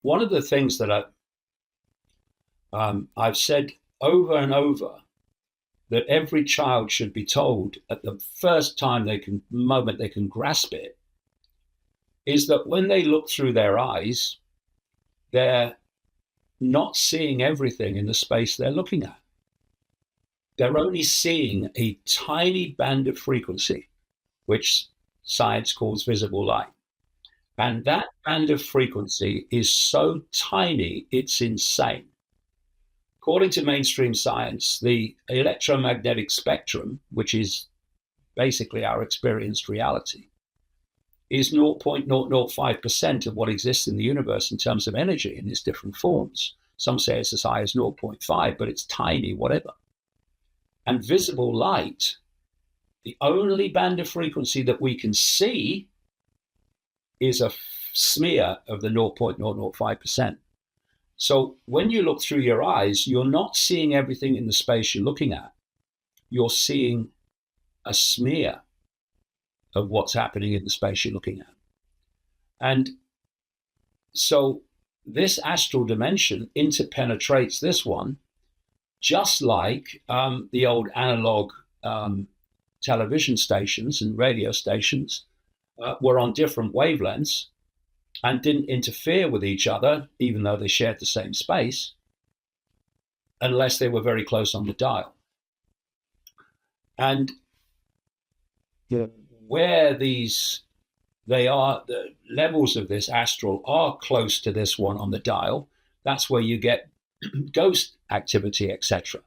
one of the things that I've said over and over that every child should be told at the first time moment they can grasp it is that when they look through their eyes, they're not seeing everything in the space they're looking at. They're only seeing a tiny band of frequency, which science calls visible light. And that band of frequency is so tiny, it's insane. According to mainstream science, the electromagnetic spectrum, which is basically our experienced reality, is 0.005% of what exists in the universe in terms of energy in its different forms. Some say it's as high as 0.5, but it's tiny, whatever. And visible light, the only band of frequency that we can see, is a smear of the 0.005%. So when you look through your eyes, you're not seeing everything in the space you're looking at. You're seeing a smear of what's happening in the space you're looking at. And so this astral dimension interpenetrates this one, just like the old analog television stations and radio stations were on different wavelengths and didn't interfere with each other, even though they shared the same space, unless they were very close on the dial. And where the levels of this astral are close to this one on the dial, that's where you get ghost activity, etc.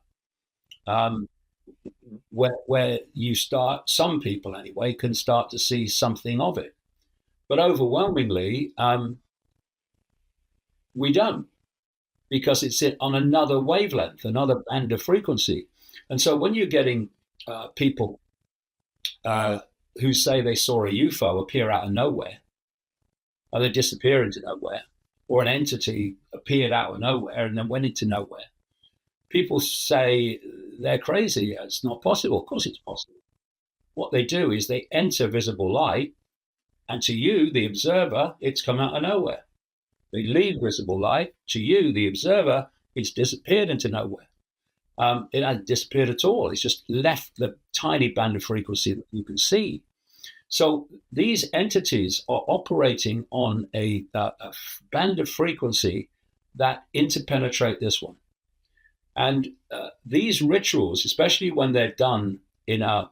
Where you start, some people anyway, can start to see something of it. But overwhelmingly, we don't, because it's on another wavelength, another band of frequency. And so when you're getting people who say they saw a UFO appear out of nowhere, or they disappear into nowhere, or an entity appeared out of nowhere and then went into nowhere, people say they're crazy. It's not possible. Of course it's possible. What they do is they enter visible light, and to you, the observer, it's come out of nowhere. They leave visible light. To you, the observer, it's disappeared into nowhere. It hasn't disappeared at all. It's just left the tiny band of frequency that you can see. So these entities are operating on a band of frequency that interpenetrate this one. And these rituals, especially when they're done in the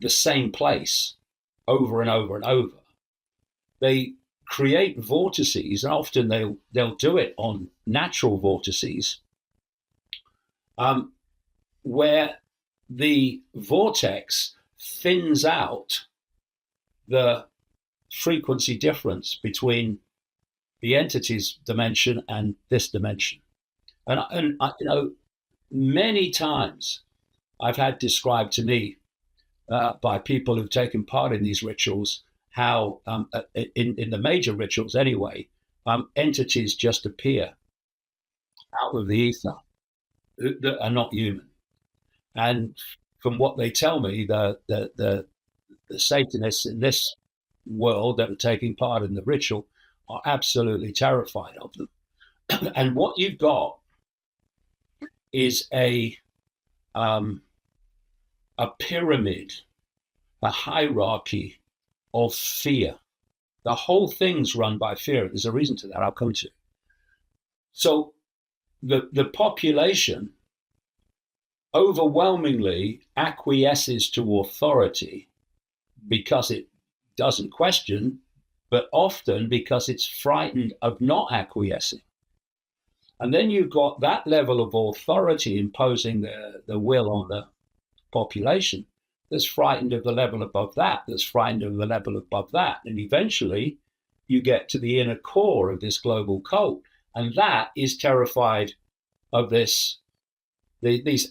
same place over and over and over, they create vortices, and often they'll do it on natural vortices, where the vortex thins out the frequency difference between the entity's dimension and this dimension. And many times I've had described to me by people who've taken part in these rituals how in the major rituals anyway, entities just appear out of the ether that are not human. And from what they tell me, the Satanists in this world that are taking part in the ritual are absolutely terrified of them. And what you've got is a pyramid, a hierarchy of fear. The whole thing's run by fear. There's a reason to that. I'll come to. So the population overwhelmingly acquiesces to authority because it doesn't question, but often because it's frightened of not acquiescing. And then you've got that level of authority imposing the will on the population that's frightened of the level above that, that's frightened of the level above that. And eventually you get to the inner core of this global cult. And that is terrified of these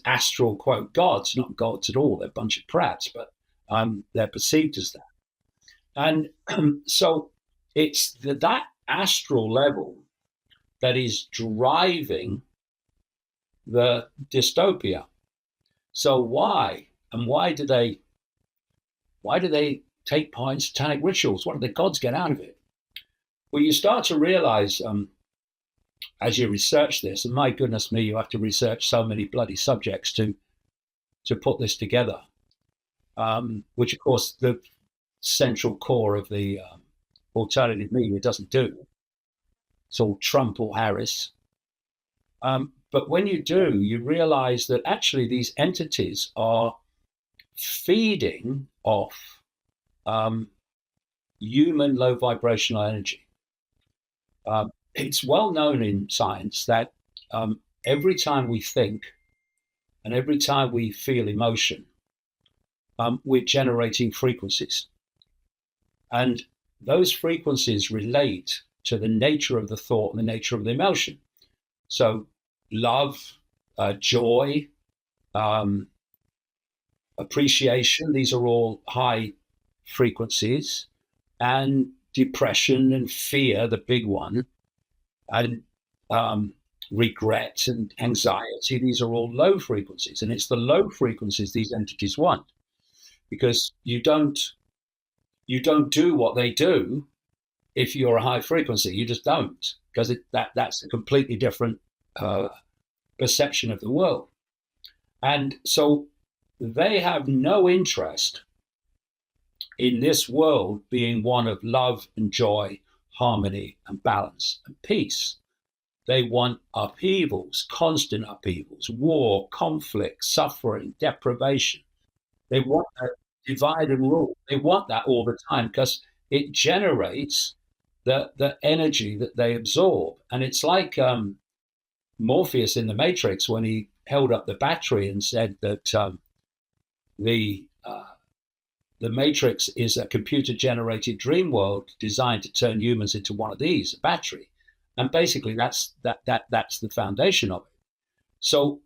astral, quote, gods, not gods at all. They're a bunch of prats, but they're perceived as that. And so it's that astral level that is driving the dystopia. So why do they take part in satanic rituals? What do the gods get out of it? Well, you start to realize as you research this, and my goodness me, you have to research so many bloody subjects to put this together, which, of course, the central core of the alternative media doesn't do. It's all Trump or Harris. But when you do, you realize that actually these entities are feeding off human low vibrational energy. It's well known in science that every time we think and every time we feel emotion, we're generating frequencies. And those frequencies relate to the nature of the thought and the nature of the emotion. So love, joy, appreciation, these are all high frequencies. And depression and fear, the big one, and regret and anxiety, these are all low frequencies. And it's the low frequencies these entities want, because you don't do what they do if you're a high frequency. You just don't, because that's a completely different perception of the world. And so they have no interest in this world being one of love and joy, harmony and balance and peace. They want upheavals, constant upheavals, war, conflict, suffering, deprivation. They want that divide and rule. They want that all the time because it generates the energy that they absorb. And it's like Morpheus in the Matrix when he held up the battery and said that the Matrix is a computer-generated dream world designed to turn humans into one of these, a battery. And basically, that's the foundation of it. So,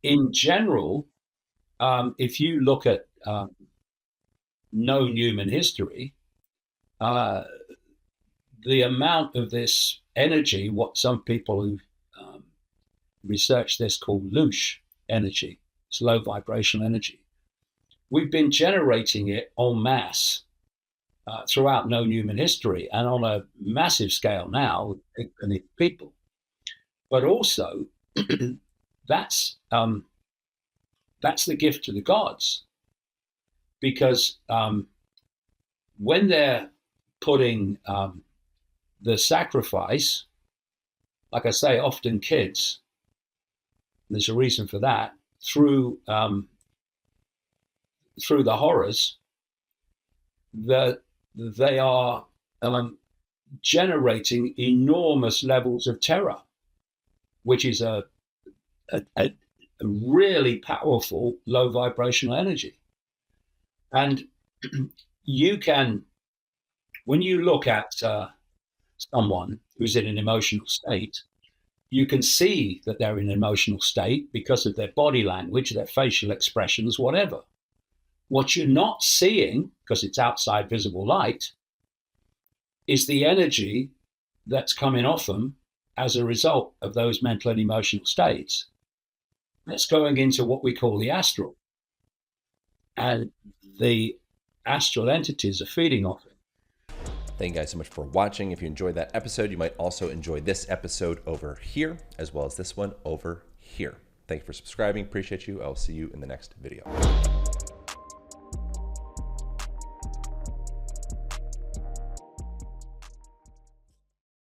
in general, if you look at known human history, the amount of this energy, what some people who research this call loosh energy, it's low vibrational energy. We've been generating it en masse throughout known human history and on a massive scale now with people. But also, that's the gift to the gods, because when they're putting the sacrifice, like I say, often kids, there's a reason for that, through the horrors, that they are generating enormous levels of terror, which is a really powerful low vibrational energy. And you can, when you look at someone who's in an emotional state, you can see that they're in an emotional state because of their body language, their facial expressions, whatever. What you're not seeing, because it's outside visible light, is the energy that's coming off them as a result of those mental and emotional states. That's going into what we call the astral. And the astral entities are feeding off it. Thank you guys so much for watching. If you enjoyed that episode, you might also enjoy this episode over here, as well as this one over here. Thank you for subscribing. Appreciate you. I'll see you in the next video.